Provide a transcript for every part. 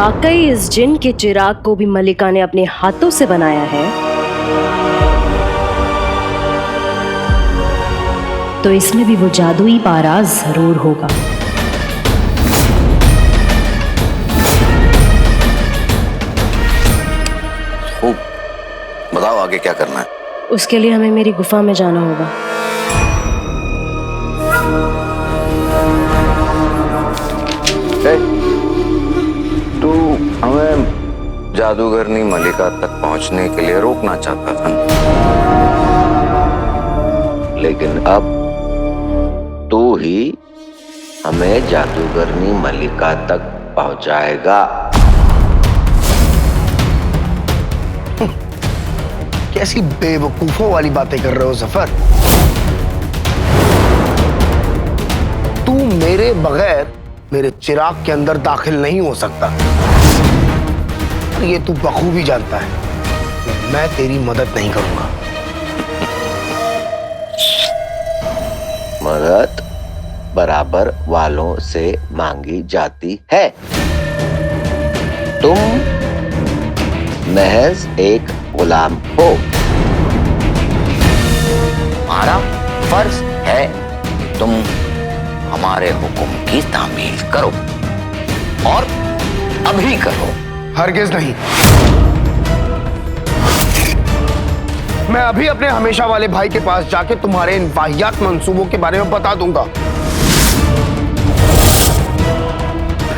वाकई इस जिन के चिराग को भी मलिका ने अपने हाथों से बनाया है, तो इसमें भी वो जादुई पारा जरूर होगा। बताओ आगे क्या करना है? उसके लिए हमें मेरी गुफा में जाना होगा। तू हमें जादूगरनी मलिका तक पहुंचने के लिए रोकना चाहता था, लेकिन अब तू ही हमें जादूगरनी मलिका तक पहुंचाएगा। कैसी बेवकूफों वाली बातें कर रहे हो जफर। तू मेरे बगैर मेरे चिराग के अंदर दाखिल नहीं हो सकता। ये तू बखूबी जानता है। मैं तेरी मदद नहीं करूंगा। मदद बराबर वालों से मांगी जाती है। तुम महज एक गुलाम हो। हमारा फर्ज है तुम हमारे हुक्म की तामील करो, और अभी करो। हरगिज नहीं। मैं अभी अपने हमेशा वाले भाई के पास जाके तुम्हारे इन वाहियात मंसूबों के बारे में बता दूंगा।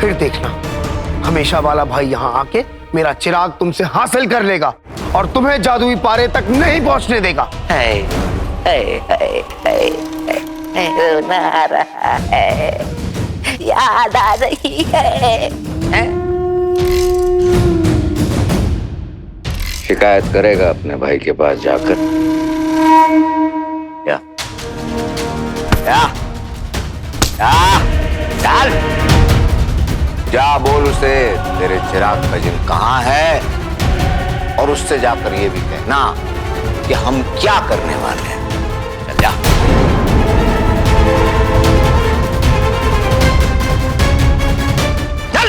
फिर देखना, हमेशा वाला भाई यहाँ आके मेरा चिराग तुमसे हासिल कर लेगा और तुम्हें जादुई पारे तक नहीं पहुंचने देगा। रोना आ रहा है, याद आ रही है? शिकायत करेगा अपने भाई के पास जाकर। या चल जा, बोल उसे तेरे चिराग का जिन कहाँ है, और उससे जाकर ये भी कहना कि हम क्या करने वाले हैं। चल जा। चल।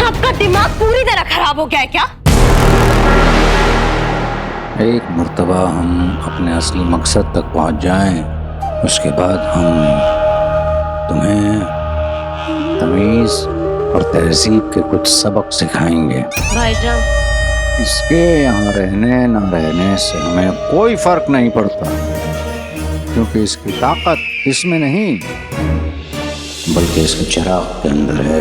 आपका दिमाग पूरी तरह खराब हो गया है क्या? एक मर्तबा हम अपने असली मकसद तक पहुंच जाएं, उसके बाद हम तुम्हें तमीज और तहजीब के कुछ सबक सिखाएंगे। भाईजान, इसके यहाँ रहने न रहने से हमें कोई फर्क नहीं पड़ता, क्योंकि इसकी ताकत इसमें नहीं बल्कि इसके चिराग के अंदर है।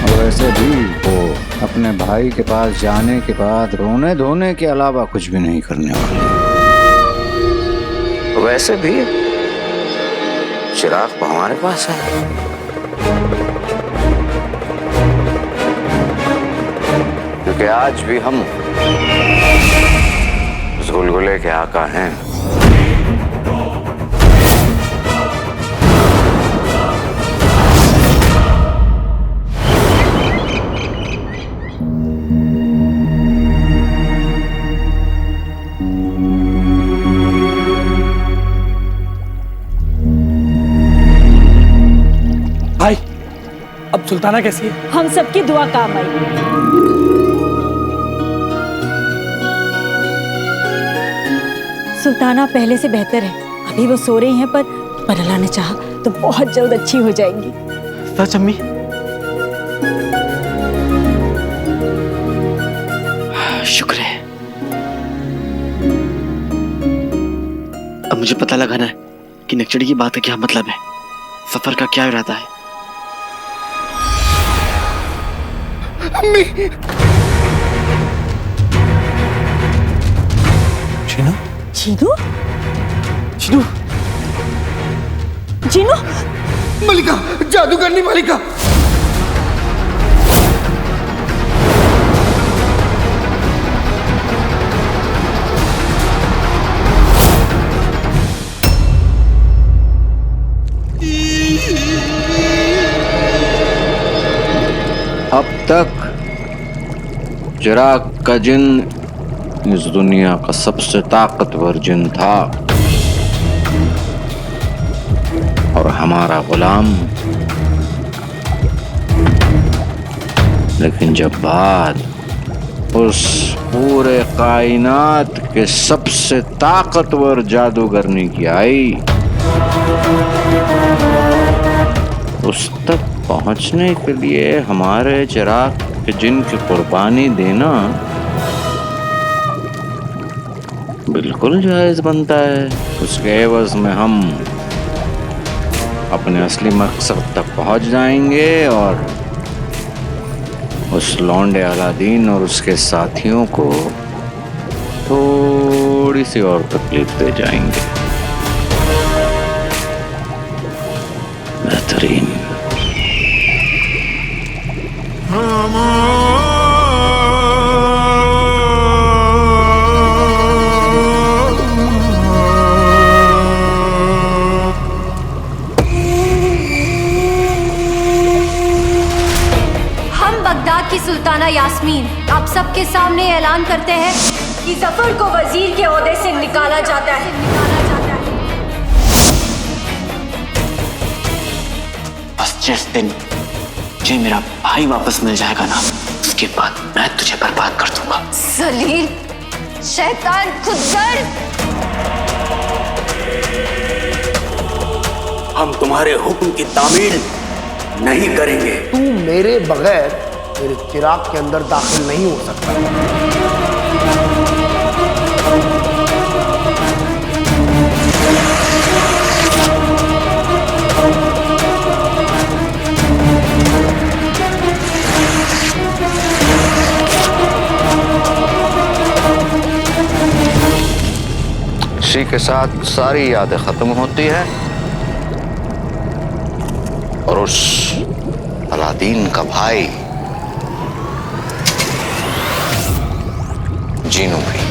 और वैसे भी वो अपने भाई के पास जाने के बाद रोने धोने के अलावा कुछ भी नहीं करने वाले। वैसे भी चिराग तो हमारे पास है। क्योंकि आज भी हम उस गुलगुले के आका हैं। भाई, अब सुल्ताना कैसी है? हम सबकी दुआ काम आई। सुल्ताना पहले से बेहतर है। अभी वो सो रही हैं, पर अल्लाह ने चाहा तो बहुत जल्द अच्छी हो जाएंगी। सच अम्मी? शुक्र है। अब मुझे पता लगाना है कि नक्चड़ी की बात का क्या मतलब है, सफर का क्या इरादा है। अम्मी। चीनू? चीनू? चीनू? चीनू? मलिका, जादूगरनी मलिका। अब तक चिराग का जिन इस दुनिया का सबसे ताकतवर जिन था, और हमारा गुलाम। लेकिन जब बात उस पूरे कायनात के सबसे ताकतवर जादूगरनी की आई, उस तक पहुंचने के लिए हमारे चिराग के जिन की कुर्बानी देना बिल्कुल जायज बनता है। उसके एवज में हम अपने असली मकसद तक पहुंच जाएंगे और उस लौंडे अलादीन और उसके साथियों को थोड़ी सी और तकलीफ दे जाएंगे। बेहतरीन। की सुल्ताना यास्मीन आप सबके सामने ऐलान करते हैं कि जफर को वजीर के ओहदे से निकाला जाता है। बस जिस दिन मुझे मेरा भाई वापस मिल जाएगा ना, उसके बाद मैं तुझे बर्बाद कर दूंगा। जलील शैतान खुदगर्द, हम तुम्हारे हुक्म की तामील नहीं करेंगे। तू मेरे बगैर मेरे चिराग के अंदर दाखिल नहीं हो सकता। इसी के साथ सारी यादें खत्म होती है और उस अलादीन का भाई जीनू भी।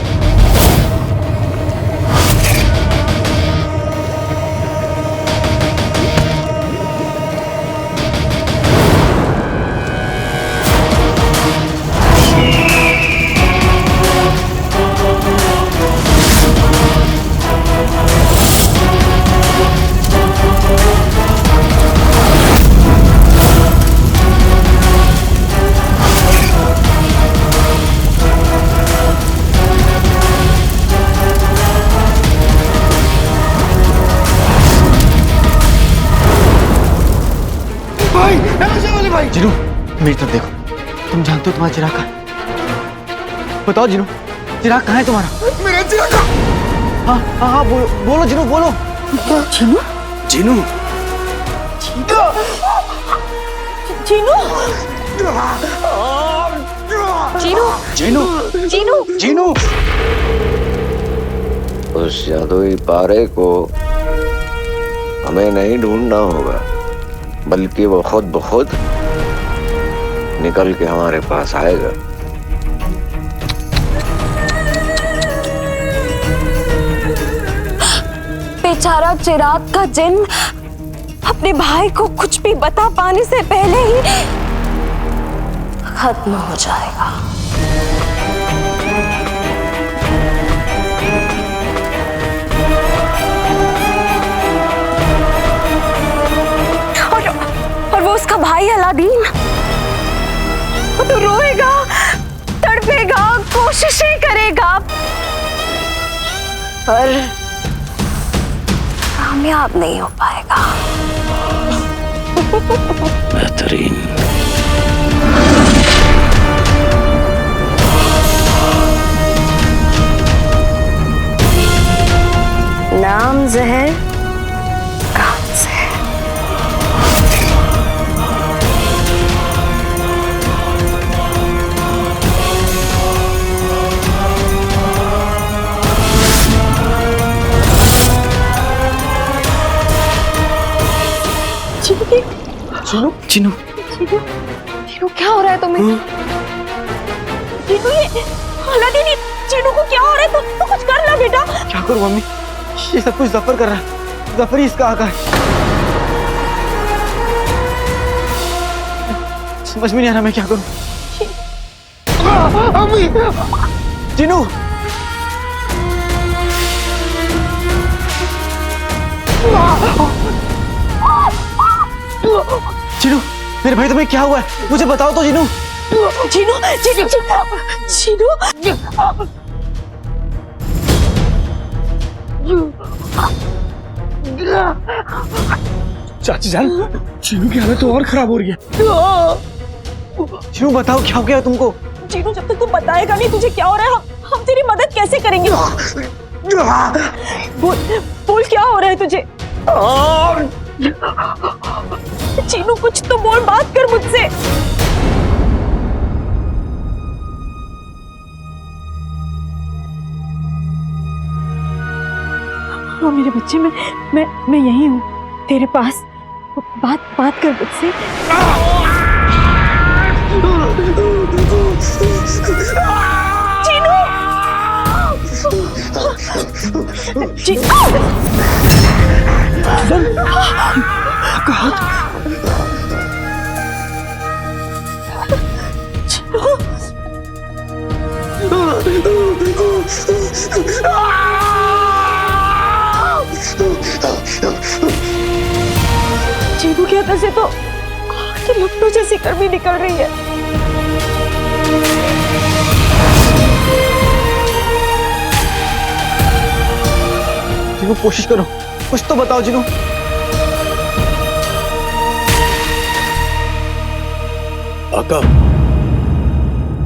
जिनू मेरी तरफ देखो, तुम जानते हो तुम्हारा चिराग कहाँ है? बताओ जिनू, चिराग कहाँ है तुम्हारा? मेरा चिराग कहाँ? हाँ हाँ हाँ बोलो बोलो जिनू बोलो। जीनू जीनू जीनू जीनू जीनू जीनू जीनू उस जादुई पारे को हमें नहीं ढूंढना होगा, बल्कि वो खुद ब खुद निकल के हमारे पास आएगा। बेचारा चिराग का जिन अपने भाई को कुछ भी बता पाने से पहले ही खत्म हो जाएगा। और वो उसका भाई अलादीन, वो तो रोएगा, तड़पेगा, कोशिशें करेगा, पर कामयाब नहीं हो पाएगा। बेहतरीन। नाम जहर, काम जहर। जिनू जिनू जीनू क्या हो रहा है तुम्हें? जीनू ये अलादीन, जीनू को क्या हो रहा है? तो कुछ कर ला बेटा। क्या करूं मम्मी, ये सब कुछ जफर कर रहा है, जफर ही इसका आका है। समझ में नहीं आ रहा मैं क्या करूं। जिनू मेरे भाई तुम्हें क्या हुआ है? मुझे बताओ तो जीनू। जीनू जीनू जीनू चाची जान, चीनू की हालत तो और खराब हो रही है। जीनू बताओ क्या हो गया तुमको? जीनू, जब तक तू बताएगा नहीं तुझे क्या हो रहा है, हम तेरी मदद कैसे करेंगे? बोल बोल क्या हो रहा है तुझे? जीनू कुछ तो बोल, बात कर मुझसे। हाँ मेरे बच्चे, मैं यही हूँ तेरे पास, बात कर मुझसे। जीनू के अंदर से तो लपटों जैसी गर्मी निकल रही है। जीनू कोशिश करो, कुछ तो बताओ जीनू। आका,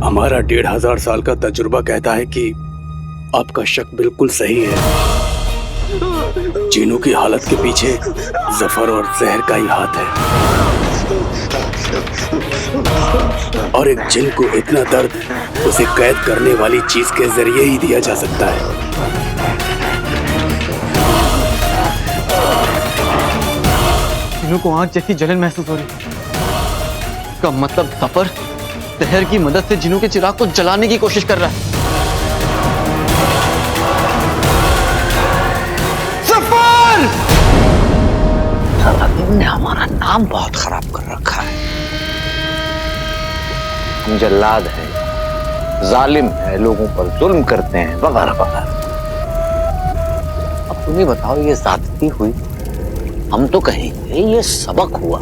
हमारा 1500 साल का तजुर्बा कहता है कि आपका शक बिल्कुल सही है। जीनू की हालत के पीछे जफर और जहर का ही हाथ है, और एक जिन को इतना दर्द उसे कैद करने वाली चीज के जरिए ही दिया जा सकता है। जीनू को आंख जैसी जलन महसूस हो रही है। इसका मतलब सफर जहर की मदद से जीनू के चिराग को जलाने की कोशिश कर रहा है। ने हमारा नाम बहुत खराब कर रखा है। हम जल्लाद हैं, जालिम है, लोगों पर जुल्म करते हैं, वगैरह वगैरह। अब तुम्हें बताओ, ये ज्यादती हुई, हम तो कहेंगे ये सबक हुआ।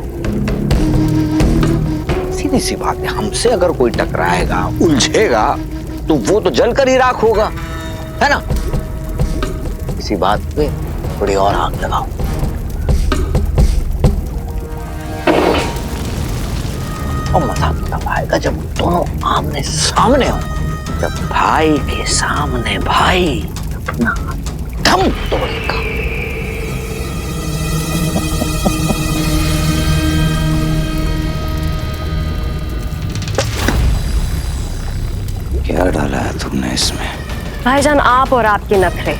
सीधी सी बात है, हमसे अगर कोई टकराएगा, उलझेगा, तो वो तो जलकर ही राख होगा, है ना? इसी बात पे थोड़ी और आग लगाओ। और मजा तब आएगा जब दोनों आमने सामने हो, जब भाई के सामने भाई अपना दम तोड़ेगा। क्या डाला है तुमने इसमें? भाईजान, आप और आपके नखरे।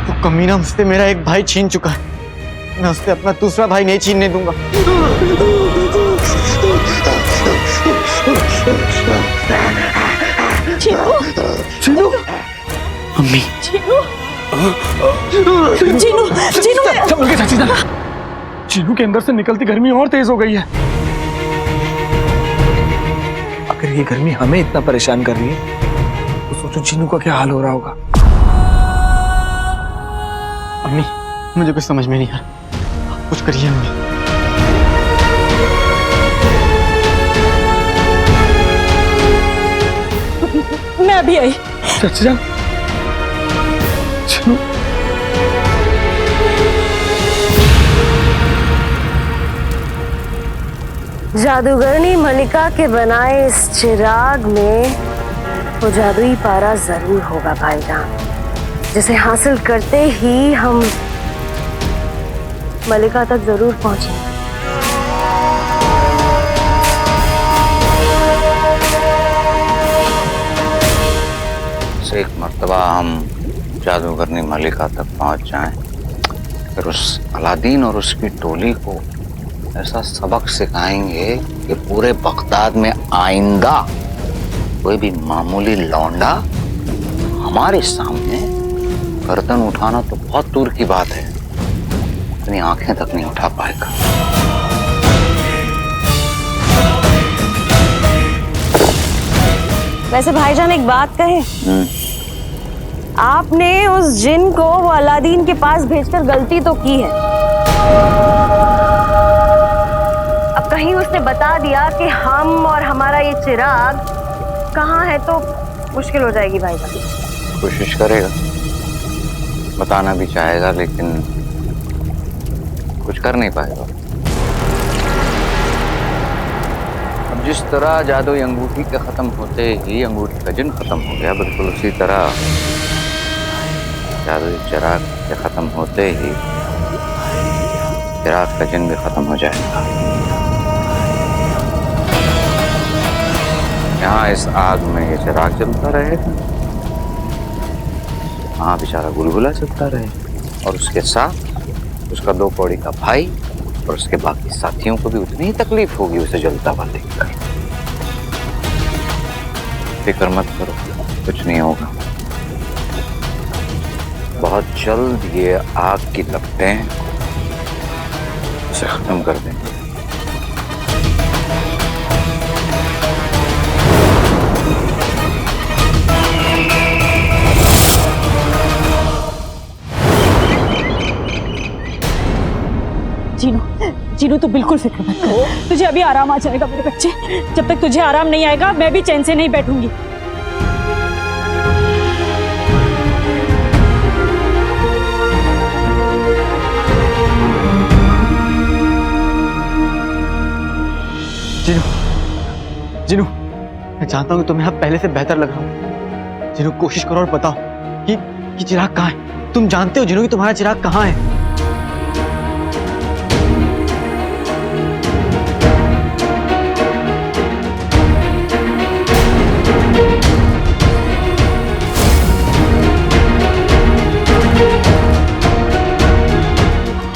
वो कमीना मुझसे मेरा एक भाई छीन चुका है, मैं उससे अपना दूसरा भाई नहीं छीनने दूंगा। जीनू, चीनू, मम्मी, जीनू, जीनू, जीनू, संभल के चाची जान। चीनू के अंदर से निकलती गर्मी और तेज हो गई है। अगर ये गर्मी हमें इतना परेशान कर रही है, तो सोचो चीनू का क्या हाल हो रहा होगा। मम्मी, मुझे कुछ समझ में नहीं आ रहा, कुछ करिए मम्मी। मैं अभी आई। चाची जान, चीनू, जादूगरनी मलिका के बनाए इस चिराग में वो जादुई पारा जरूर होगा भाईजान, जिसे हासिल करते ही हम मलिका तक जरूर पहुंचेंगे। एक मर्तबा हम जादूगरनी मलिका तक पहुंच जाएं, फिर उस अलादीन और उसकी टोली को ऐसा सबक सिखाएंगे कि पूरे बगदाद में आइंदा कोई भी मामूली लौंडा हमारे सामने गर्दन उठाना तो बहुत दूर की बात है, अपनी आंखें तक नहीं उठा पाएगा। वैसे भाईजान एक बात कहें, आपने उस जिन को वो अलादीन के पास भेजकर गलती तो की है। अब कहीं उसने बता दिया कि हम और हमारा ये चिराग कहाँ है तो मुश्किल हो जाएगी भाई साहब। कोशिश करेगा, बताना भी चाहेगा, लेकिन कुछ कर नहीं पाएगा। अब जिस तरह जादुई अंगूठी के खत्म होते ही अंगूठी का जिन खत्म हो गया, बिल्कुल उसी तरह जादुई चिराग के खत्म होते ही चिराग का जिन भी खत्म हो जाएगा। यहाँ इस आग में ये चिराग जलता रहेगा, वहाँ बेचारा गुलगुला चलता रहे, और उसके साथ उसका 2 कौड़ी का भाई और उसके बाकी साथियों को भी उतनी ही तकलीफ होगी उसे जलता हुआ देखकर। फिक्र मत करो, कुछ नहीं होगा। बहुत जल्द ये आग की लपटें उसे खत्म कर देंगे। जीनू तू बिल्कुल फिक्र मत कर, तुझे अभी आराम आ जाएगा मेरे बच्चे। जब तक तुझे आराम नहीं आएगा मैं भी चैन से नहीं बैठूंगी। जीनू, जीनू, मैं जानता हूँ तुम्हें अब पहले से बेहतर लग रहा हूँ। जीनू कोशिश करो और बताओ कि चिराग कहाँ है। तुम जानते हो जीनू कि तुम्हारा चिराग कहाँ है।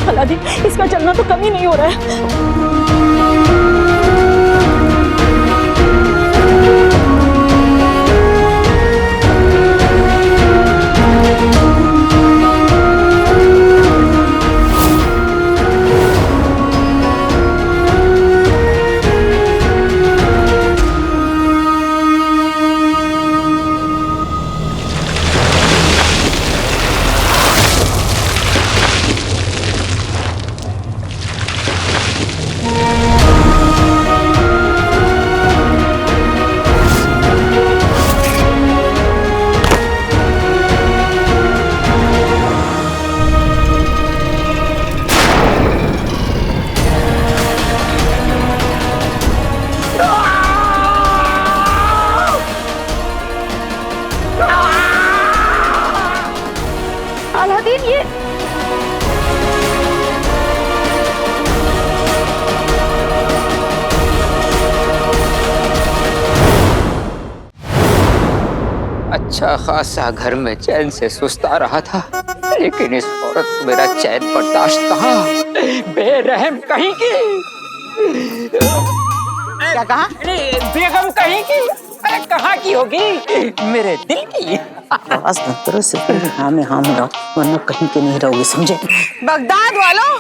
अलादीन, इसका चलना तो कम ही नहीं हो रहा है। अलादीन, ये अच्छा खासा घर में चैन से सुस्ता रहा था, लेकिन इस औरत को मेरा चैन बर्दाश्त कहाँ। बेरहम कहीं की। क्या कहा? बेगम कहीं की। अरे कहाँ की होगी? मेरे दिल की। आवाज मत करो, सिर्फ हाँ में हाँ मिलाओ, वरना कहीं के नहीं रहोगे, समझे? बगदाद वालों,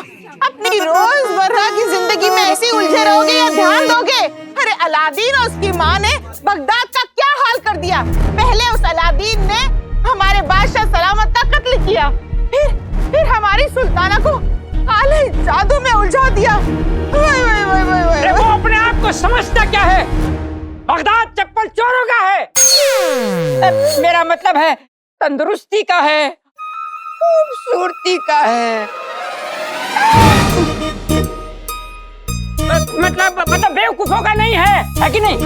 अपनी रोजमर्रा की जिंदगी में ऐसे उलझे रहोगे या ध्यान दोगे? अरे अलादीन और उसकी माँ ने बगदाद का क्या हाल कर दिया। पहले उस अलादीन ने हमारे बादशाह सलामत का कत्ल किया, फिर हमारी सुल्ताना को काले जादू में उलझा दिया। वो अपने आप को समझता क्या है? बगदाद चप्पल चोरों का है। मेरा मतलब है तंदुरुस्ती का है, खूबसूरती का है। मतलब बेवकूफों का नहीं है कि नहीं?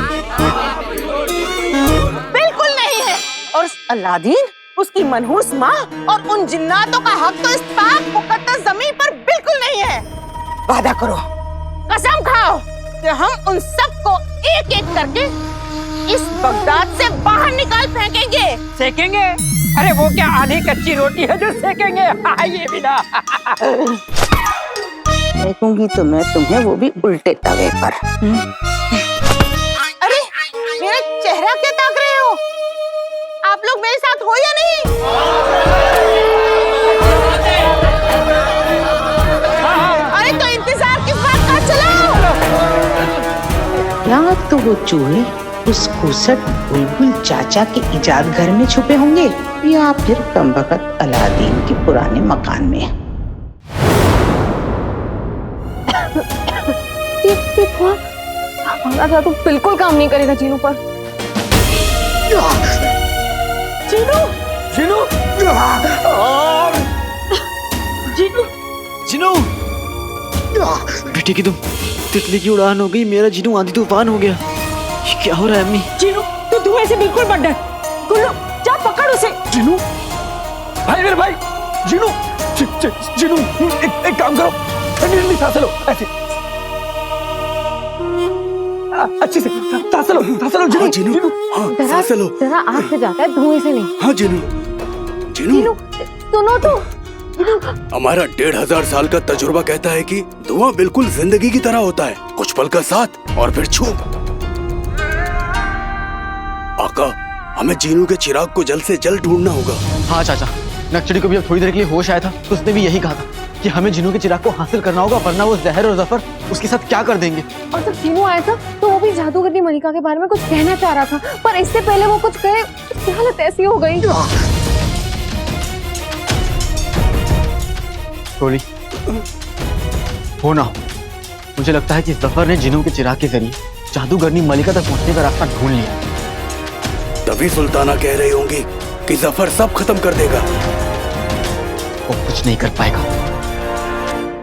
बिल्कुल नहीं है। और अलादीन, उसकी मनहूस माँ और उन जिन्नातों का हक तो इस पाक मुकद्दस जमीन पर बिल्कुल नहीं है। वादा करो, कसम खाओ कि हम उन सबको एक एक करके इस बगदाद से बाहर निकाल फेंकेंगे। सेकेंगे? अरे वो क्या आधी कच्ची रोटी है जो सेकेंगे? ये भी ना। देखूंगी तो मैं तुम्हें, वो भी उल्टे तवे पर। अरे मेरा चेहरा क्या ताक रहे हो? आप लोग मेरे साथ हो या नहीं? अरे तो इंतजार किस बात का, चलो। या तो वो चूहे उस कुसट बुलबुल चाचा के इजाद घर में छुपे होंगे या फिर कमबख्त अलादीन के पुराने मकान में। हमारा तो बिल्कुल काम नहीं करेगा जीनू पर। जीनू जीनू जीनू जीनू बेटी की तुम तितली की उड़ान हो गई, मेरा जीनू आंधी तूफान हो गया। ये क्या हो रहा है अम्मी? जीनू तू धुएं से बिल्कुल मत डर। गुल्लू जा पकड़ उसे। जीनू भाई, मेरे भाई जीनू जीनू एक काम करो, ठंडी सांसें लो, ऐसे अच्छे से सांसें लो जीनू। जीनू हाँ, सांसें लो। जरा आग से जाता है, धुएं से नहीं। हाँ जीनू जीनू सुनो तो। हमारा 1500 साल का तजुर्बा कहता है कि धुआं बिल्कुल जिंदगी की तरह होता है, कुछ पल का साथ और फिर छूप। आका, हमें जीनू के चिराग को जल्द से जल्द ढूंढना होगा। हाँ चाचा, नक्सली को भी अब थोड़ी देर के लिए होश आया था तो उसने भी यही कहा था कि हमें जीनू के चिराग को हासिल करना होगा, वरना वो जहर और जफर उसके साथ क्या कर देंगे। और जब जीनू आया था तो वो भी जादूगरनी मलिका के बारे में कुछ कहना चाह रहा था, पर इससे पहले वो कुछ कहे उसकी हालत ऐसी हो गई। टोली हो ना हो, मुझे लगता है कि जफर ने जीनू के चिराग के जरिए जादूगरनी मलिका तक पहुंचने का रास्ता ढूंढ लिया। तभी सुल्ताना कह रही होंगी कि जफर सब खत्म कर देगा। वो कुछ नहीं कर पाएगा,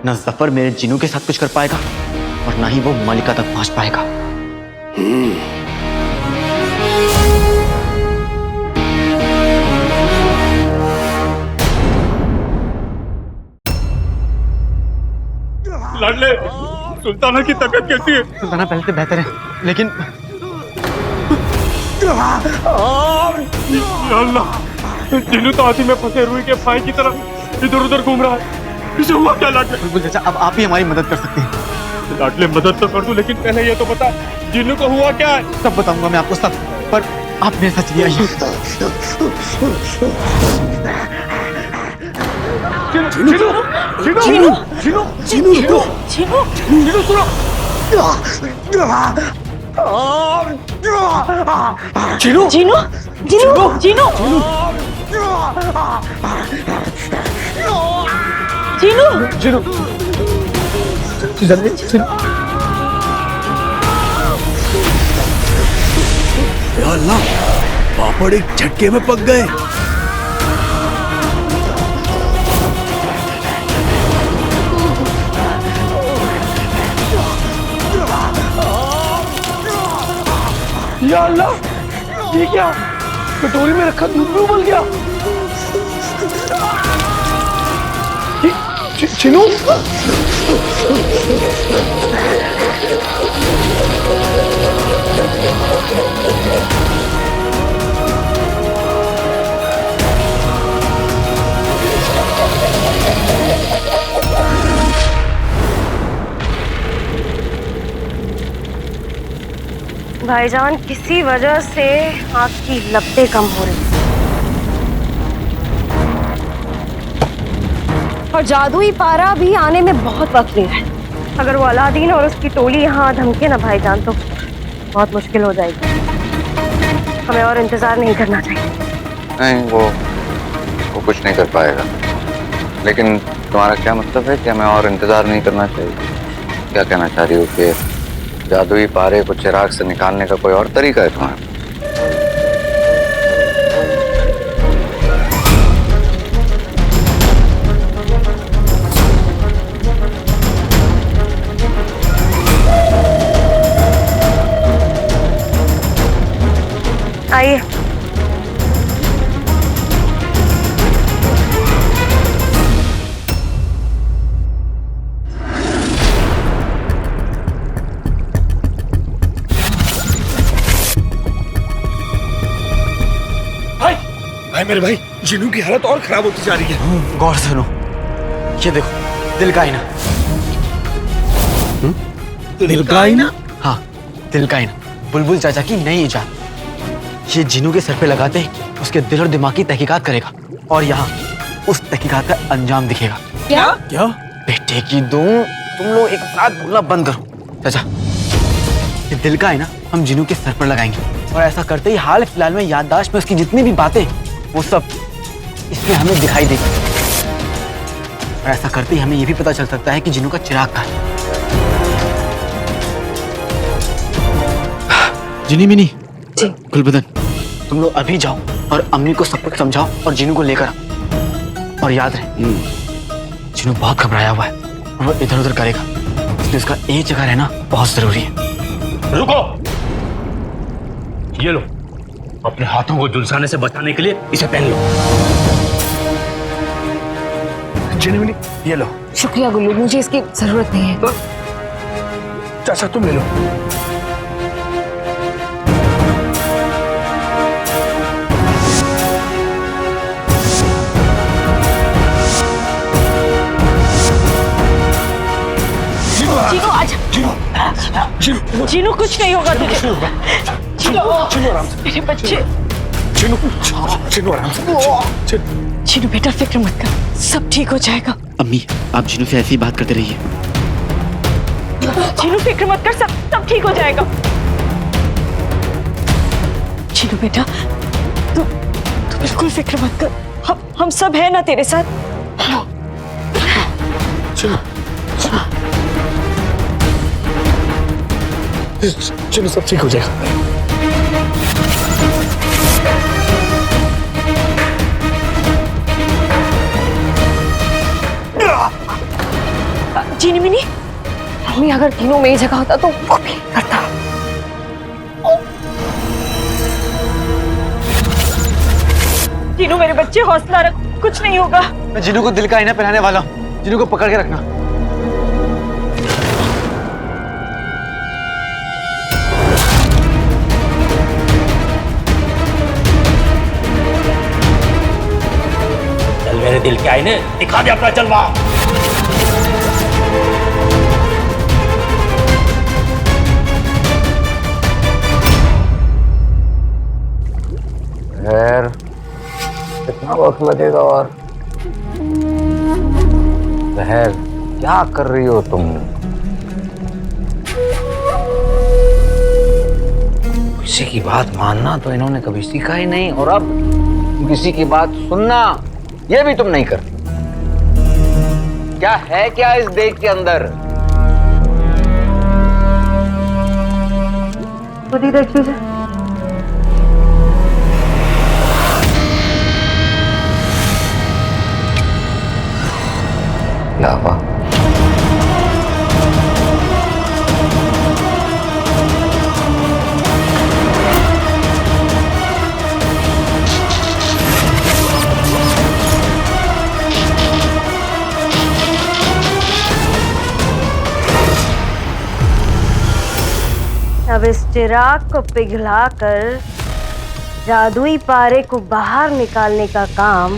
ना जफर मेरे जीनू के साथ कुछ कर पाएगा और ना ही वो मलिका तक पहुंच पाएगा। लाडले, सुल्ताना की तबीयत कैसी है? सुल्ताना पहले से बेहतर है, लेकिन अल्लाह, जीनू तो हाथी में फंसे रुई के फाई की तरह इधर उधर घूम रहा है। इसे हुआ क्या लाडले? बिल्कुल चाचा, अब आप ही हमारी मदद कर सकते हैं। लाडले मदद तो कर दूं, लेकिन पहले ये तो बता जीनू को हुआ क्या है? सब बताऊंगा मैं आपको सब, पर आप मेरे साथ चलिए। जीनू जीनू जीनू जीनू जीनू जीनू जीनू जीनू सुनो। जीनू जीनू जीनू जीनू जीनू जीनू जल्दी या अल्लाह, पापड़ एक झटके में पक गए। या अल्लाह, ये क्या? कटोरी में रखा दूध भी उबल गया। चिनू भाईजान, किसी वजह से आपकी लपटें कम हो रही और जादुई पारा भी आने में बहुत वक्त ले रहा है। अगर वो अलादीन और उसकी टोली यहाँ धमके ना भाईजान तो बहुत मुश्किल हो जाएगी। हमें और इंतजार नहीं करना चाहिए। नहीं, वो कुछ नहीं कर पाएगा। लेकिन तुम्हारा क्या मतलब है कि हमें और इंतजार नहीं करना चाहिए? क्या कहना चाह रही हो कि जादुई पारे को चिराग से निकालने का कोई और तरीका है तुम्हारा? आइए। भाई मेरे भाई, जीनू की हालत और खराब होती जा रही है। गौर से सुनो, ये देखो, दिल का आईना। दिल का आईना? हाँ, दिल का आईना, बुलबुल चाचा की नई इजाद। ये जीनू के सर पे लगाते ही उसके दिल और दिमाग की तहकीकात करेगा और यहाँ उस तहकीकात का अंजाम दिखेगा। क्या? क्या? बेटे की तुम लोग एक साथ बोलना बंद करो। चाचा, ये दिल का आईना हम जिनू के सर पर लगाएंगे और ऐसा करते ही हाल फिलहाल में याददाश्त में उसकी जितनी भी बातें वो सब इसमें हमें दिखाई देगी। और ऐसा करते ही हमें ये भी पता चल सकता है कि जिनू का चिराग कहाँ है। जिनी मिनी जी। गुलबदन, तुम लोग अभी जाओ और अम्मी को सब कुछ समझाओ और जिनू को लेकर आओ। और याद रहे जिनू बहुत घबराया हुआ है और वो इधर उधर करेगा, इसलिए उसका एक जगह रहना बहुत जरूरी है। रुको, ये लो, अपने हाथों को झुलसाने से बचाने के लिए इसे पहन लो। जिन्होंने ये लो। शुक्रिया गुल्लू, मुझे इसकी जरूरत नहीं है। चाचा तुम ले लो। जीनू आजा। जीनू कुछ नहीं होगा तुझे। जीनू मेरे बच्चे। जीनू बेटा फिक्र मत कर, सब ठीक हो जाएगा। अम्मी, आप जिनू से ऐसी बात करते रहिए। जीनू फिक्र मत कर, सब ठीक हो जाएगा। जीनू बेटा तू बिल्कुल फिक्र मत कर, हम सब है ना तेरे साथ। चलो सब ठीक हो जाएगा। जीनी मिनी, मम्मी अगर तीनों मेरी जगह होता तो वो भी करता। जीनू मेरे बच्चे हौसला रख, कुछ नहीं होगा। मैं जिनू को दिल का आईना पहनाने वाला हूँ, जिनू को पकड़ के रखना। चल मेरे दिल के आईने, दिखा दे अपना जलवा। खैर, कितना वक्त लगेगा? और जहर, क्या कर रही हो तुम? किसी की बात मानना तो इन्होंने कभी सीखा ही नहीं, और अब किसी की बात सुनना ये भी तुम नहीं करती। क्या है क्या इस देख के अंदर? खुद ही देख लीजिए। लावा। अब इस चिराग को पिघलाकर जादुई पारे को बाहर निकालने का काम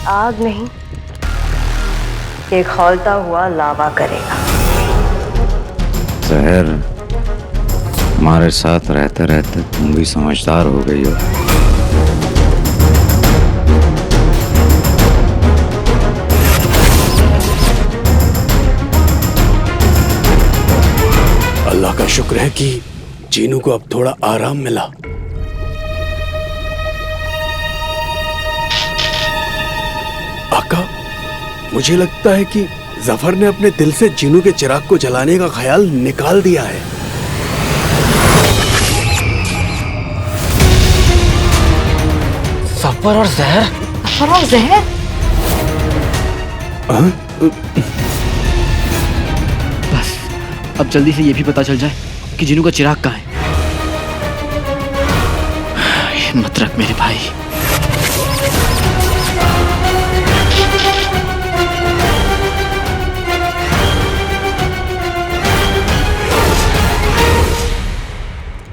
आग नहीं, एक खौलता हुआ लावा करेगा। जहर, हमारे साथ रहते रहते तुम भी समझदार हो गई हो। अल्लाह का शुक्र है कि जीनू को अब थोड़ा आराम मिला। आका, मुझे लगता है कि जफर ने अपने दिल से जीनू के चिराग को जलाने का ख्याल निकाल दिया है। सफर और जहर? सफर और जहर? बस अब जल्दी से ये भी पता चल जाए कि जिनू का चिराग कहाँ है। हिम्मत रख मेरे भाई।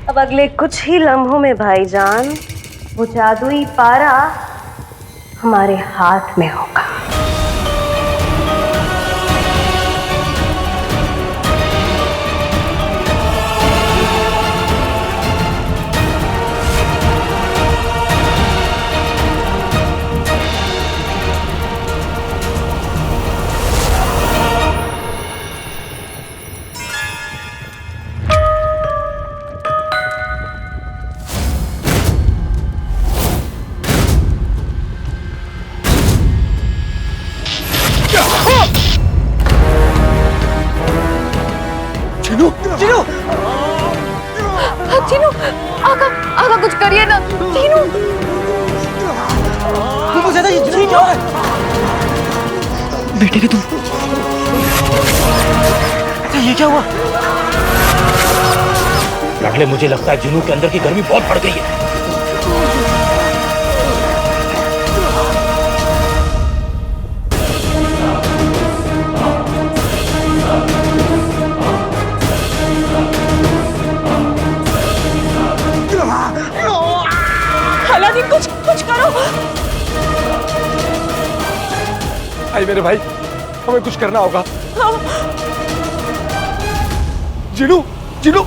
अब अगले कुछ ही लम्हों में भाईजान वो जादुई पारा हमारे हाथ में होगा। कुछ करिए ना जीनू। तुमको ज्यादा ये क्या हो रहा है? बेटे के तुम अच्छा ये क्या हुआ? राखले, मुझे लगता है जिनू के अंदर की गर्मी बहुत बढ़ गई है। अलादीन कुछ करो। भाई मेरे भाई, हमें कुछ करना होगा। जिनू जिनू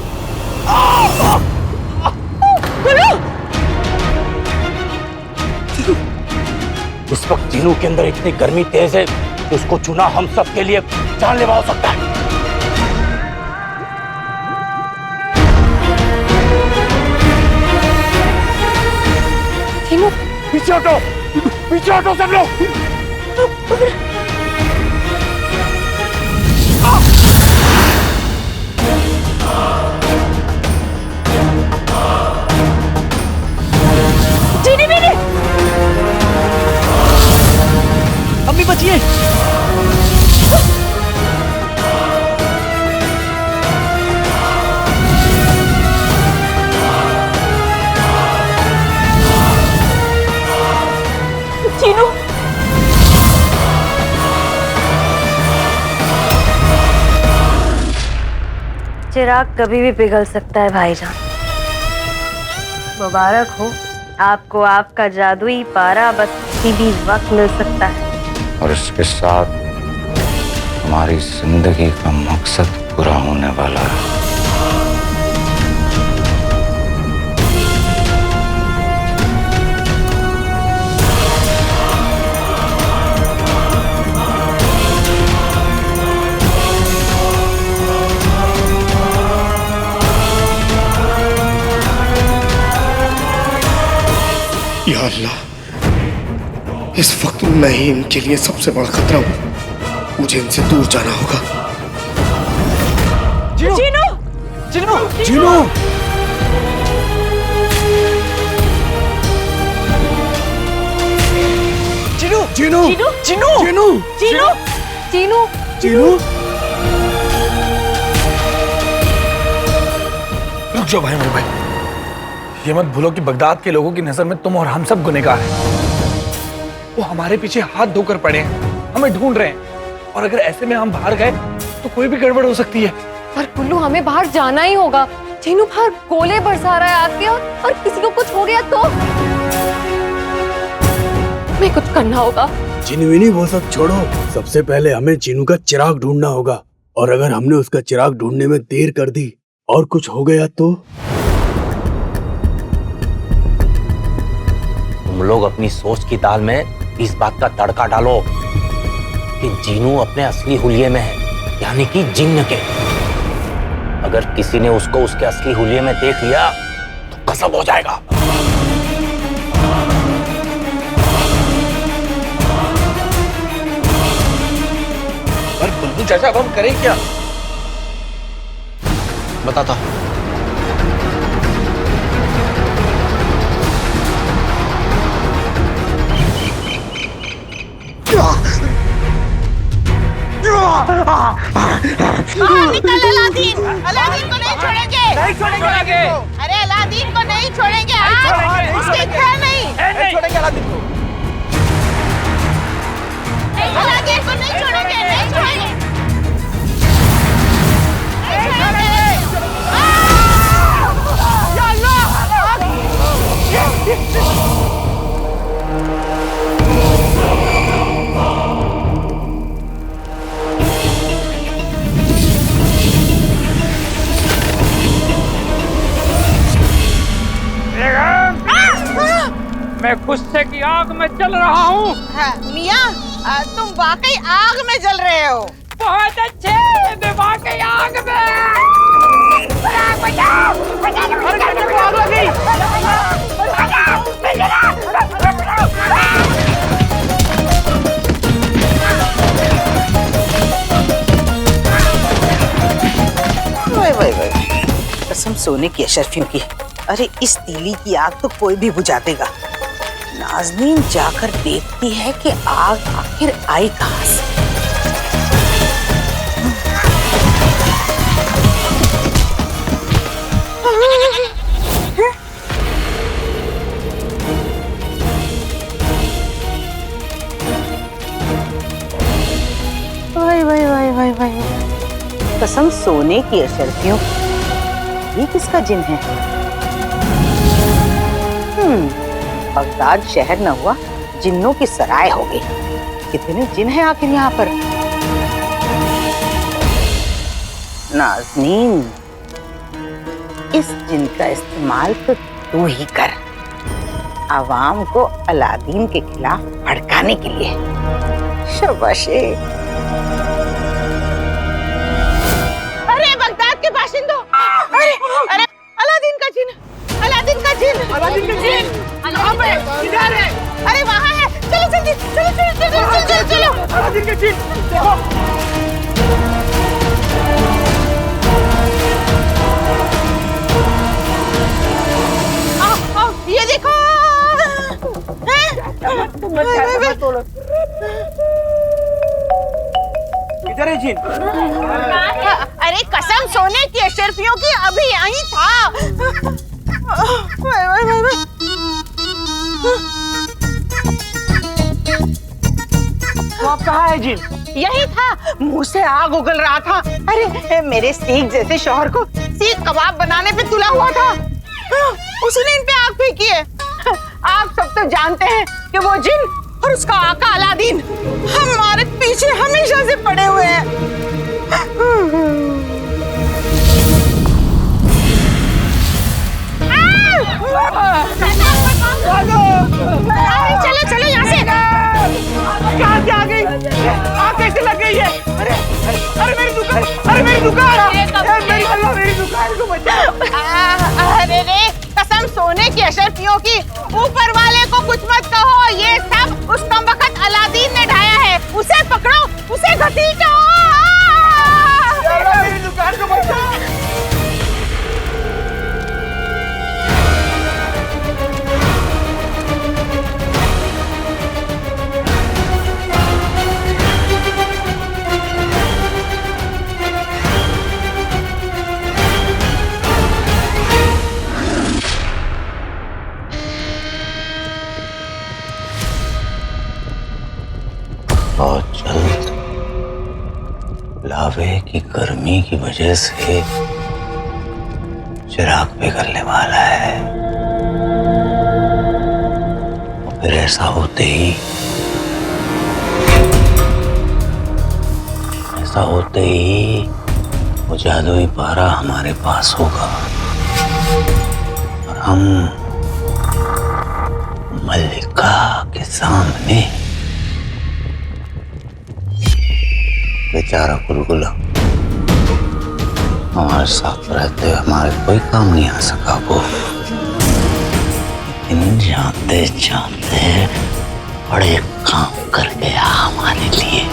इस वक्त जिनू के अंदर इतनी गर्मी तेज है कि उसको चुना हम सब के लिए जानलेवा हो सकता है। जीनू पीछे हटो सब लोग। जीनी बीनी अम्मी बचिए। जीनू चिराग कभी भी पिघल सकता है भाईजान। मुबारक हो आपको, आपका जादुई पारा बस किसी भी वक्त मिल सकता है। और इसके साथ हमारी जिंदगी का मकसद पूरा होने वाला है। या अल्लाह, इस वक्त मैं ही इनके लिए सबसे बड़ा खतरा हूँ। मुझे इनसे दूर जाना होगा। जीनू जीनू जीनू जीनू जीनू जीनू जीनू जीनू जीनू जीनू जीनू जीनू रुक जाओ भाई मेरे भाई, ये मत भूलो कि बगदाद के लोगों की नजर में तुम और हम सब गुनहगार हैं। वो हमारे पीछे हाथ धोकर पड़े हैं, हमें ढूंढ रहे हैं, और अगर ऐसे में हम बाहर गए तो कोई भी गड़बड़ हो सकती है। पर पुल्लू हमें बाहर जाना ही होगा। जीनू बाहर गोले बरसा रहा है आके, और किसी को कुछ हो गया तो हमें कुछ करना होगा। जिनविनी वो सब छोड़ो, सबसे पहले हमें जिनू का चिराग ढूंढना होगा, और अगर हमने उसका चिराग ढूंढने में देर कर दी और कुछ हो गया तो? तुम लोग अपनी सोच की दाल में इस बात का तड़का डालो कि जीनू अपने असली हुलिये में है, यानी कि जिन्न के। अगर किसी ने उसको उसके असली हुलिये में देख लिया तो गजब हो जाएगा। पर बुलबुल चाचा, अब हम करें क्या? बताता हूं। निकल अलादीन, अलादीन को नहीं छोड़ेंगे। नहीं छोड़ेंगे। अरे अलादीन को नहीं छोड़ेंगे आज, उसकी खैर नहीं छोड़ेंगे अलादीन को। अलादीन को नहीं छोड़ेंगे, नहीं छोड़ेंगे। मैं गुस्से की आग में जल रहा हूँ। मियाँ, तुम वाकई आग में जल रहे हो। बहुत अच्छे, मैं वाकई आग में। बचाओ, कसम सोने की अशरफियों की, अरे इस तीली की आग तो कोई भी बुझा देगा। नाज़नीन जाकर देखती है कि आग आखिर आई कहां से। भाई कसम सोने की अशर्फियों, ये किसका जिन है? बगदाद शहर न हुआ जिन्नों की सराय हो गई। कितने जिन हैं आखिर यहाँ पर? नाज़नीन, इस जिन का इस्तेमाल तो तू ही कर, आवाम को अलादीन के खिलाफ भड़काने के लिए। शाबाशे। अरे बगदाद के बाशिंदों, अरे अरे अलादीन का जिन, अलादीन का जिन, अलादीन का जिन इधर है। अरे वहाँ है, चलो जल्दी, चलो चलो चलो चलो चलो। अलादीन का जिन देखो। आओ ये देखो। इधर है जिन। अरे कसम सोने की अशर्फियों की, अभी यहीं था। तो आप कहाँ है जिन? यही था, मुंह से आग उगल रहा था। अरे मेरे सीख जैसे शौहर को सीख कबाब बनाने पे तुला हुआ था, उसने इन पे आग फेंकी है। आप सब तो जानते हैं कि वो जिन और उसका आका अलादीन हमारे पीछे हमेशा से पड़े हुए हैं। चलो चलो यहाँ से। कहाँ से आ गई? आग कैसे लग गई है? अरे अरे मेरी दुकान, अरे मेरी दुकान, मेरी अल्लाह मेरी दुकान को बचा। अरे रे कसम सोने की अशर्फियों की, ऊपर वाले को कुछ मत कहो, ये सब उस कमबख्त अलादीन ने ढाया है। उसे पकड़ो, उसे घसीटो। मेरी दुकान को बचा। बहुत जल्द लावे की गर्मी की वजह से चिराग पिघलने वाला है। और फिर ऐसा होते ही वो जादुई पारा हमारे पास होगा और हम मल्लिका के सामने बेचारा गुलगुला हमारे साथ रहते हुए हमारे कोई काम नहीं आ सका वो, लेकिन जाते जाते बड़े काम कर गया हमारे लिए।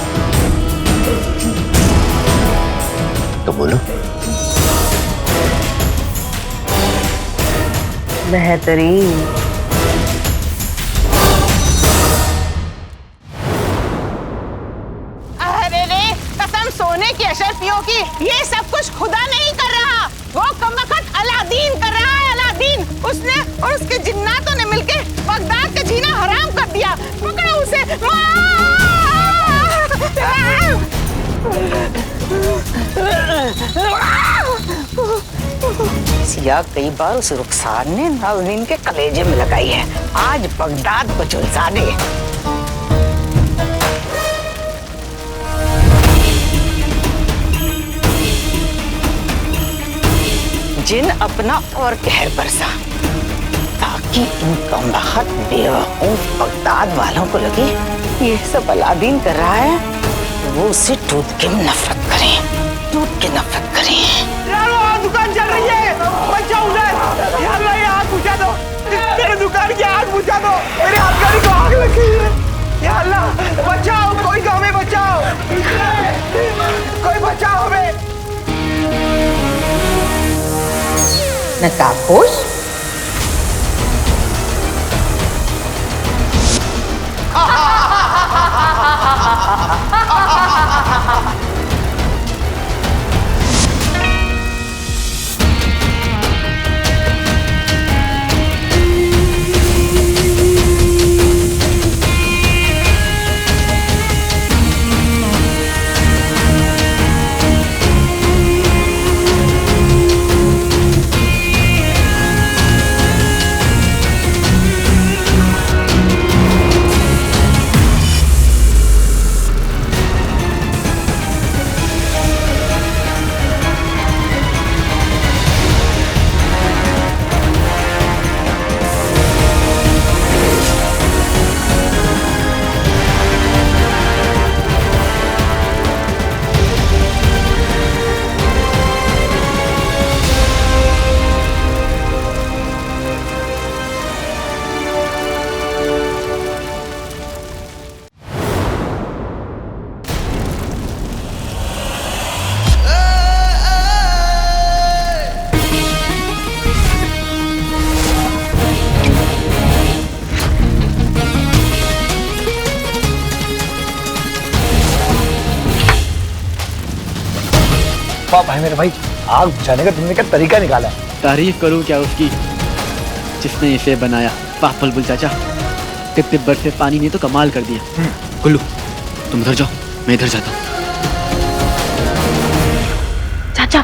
तो बोलो। बेहतरीन। सोने की अशर्फियों की, ये सब कुछ खुदा नहीं कर रहा, वो कमबख्त अलादीन कर रहा है। अलादीन, उसने और उसके जिन्नातों ने मिलके बगदाद का जीना हराम कर दिया। पकड़ो उसे। सिया कई बार उस रुखसार ने नाज़नीन के कलेजे में लगाई है, आज बगदाद को झुलसा दे। जिन अपना और कहर बरसा ताकि इन कमबख्त बेवकूफ बगदाद वालों को लगे ये सब अलादीन कर रहा है, वो उसे टूट के नफरत करें, टूट के नफरत करें। यार वो दुकान चल रही है, बचाओ उधर। यार ये आग बुझा दो, मेरे दुकान की आग बुझा दो, मेरे हाथ को आग लग गई है। या अल्लाह बचाओ, कोई तो हमें बचाओ, कोई बचाओ हमें। नकाबपोश, लाजवाब है मेरे भाई, आग बुझाने का तुमने क्या तरीका निकाला है। तारीफ करूं क्या उसकी जिसने इसे बनाया। वाह बुलबुल चाचा, तिब्बर से पानी ने तो कमाल कर दिया। गुल्लू तुम उधर जाओ, मैं इधर जाता हूँ। चाचा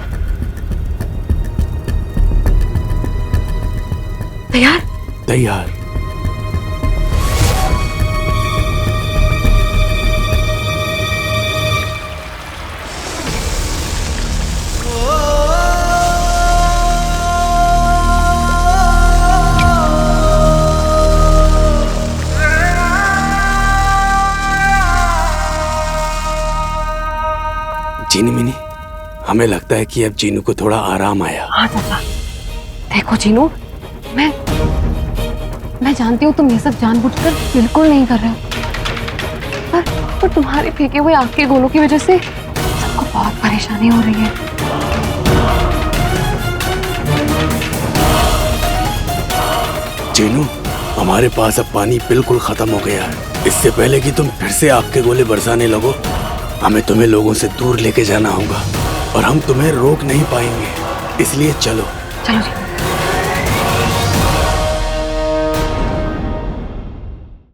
तैयार? तैयार। चीनी मिनी, हमें लगता है कि अब जीनू को थोड़ा आराम आया। हाँ चाचा, देखो जीनू, मैं जानती हूँ तुम ये सब जानबूझकर बिल्कुल नहीं कर रहे हो, पर तुम्हारे फेंके हुए आग के गोलों की वजह से सबको बहुत परेशानी हो रही है। जीनू, हमारे पास अब पानी बिल्कुल खत्म हो गया है। इससे पहले कि तुम फिर से आग के गोले बरसाने लगो, हमें तुम्हें लोगों से दूर लेके जाना होगा और हम तुम्हें रोक नहीं पाएंगे, इसलिए चलो। चलो जी।